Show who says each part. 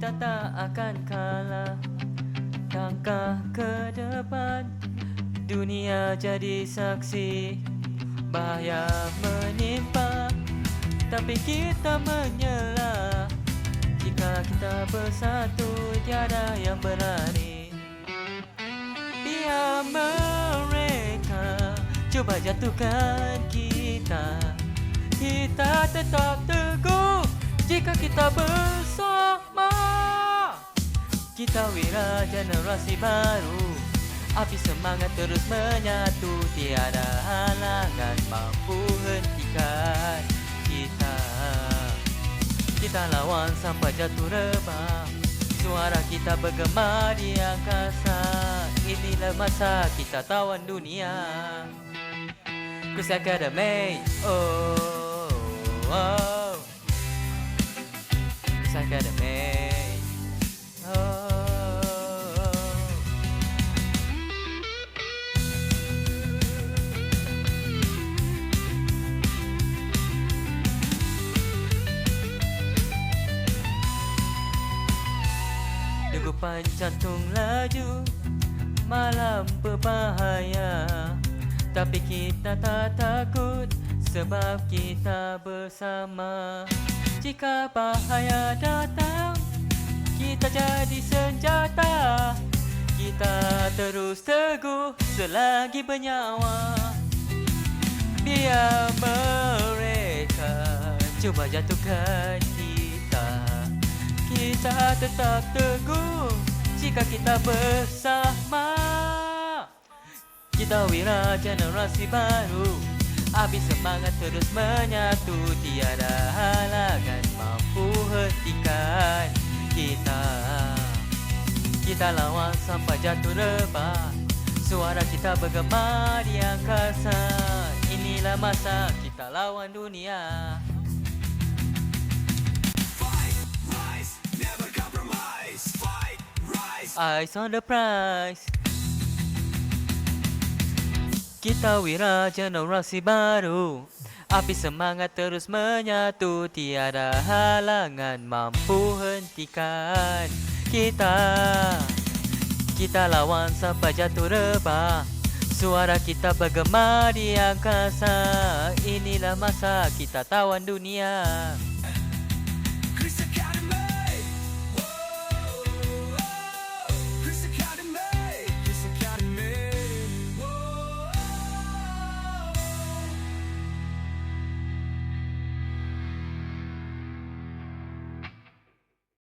Speaker 1: kita tak akan kalah. Langkah ke depan, dunia jadi saksi. Bahaya menimpa, tapi kita menyerah. Jika kita bersatu, tiada yang berlari. Biar mereka cuba jatuhkan kita, kita tetap teguh jika kita bersama. Kita wira generasi baru, api semangat terus menyatu. Tiada halangan mampu hentikan kita. Kita lawan sampai jatuh rebah, suara kita bergema di angkasa. Inilah masa kita tawan dunia. Chris Academy, oh, oh. Chris Academy, oh. Degupan jantung laju, malam berbahaya, tapi kita tak takut sebab kita bersama. Jika bahaya datang, kita jadi senjata. Kita terus teguh selagi bernyawa. Biar mereka cuba jatuhkan kita, kita tetap teguh jika kita bersama. Kita wira generasi baru, api semangat terus menyatu. Tiada halangan mampu hentikan kita. Kita lawan sampai jatuh rebah, suara kita bergema di angkasa. Inilah masa kita lawan dunia. Eyes on the prize. Kita wira generasi baru, api semangat terus menyatu. Tiada halangan mampu hentikan kita. Kita lawan sampai jatuh rebah, suara kita bergema di angkasa. Inilah masa kita tawan dunia.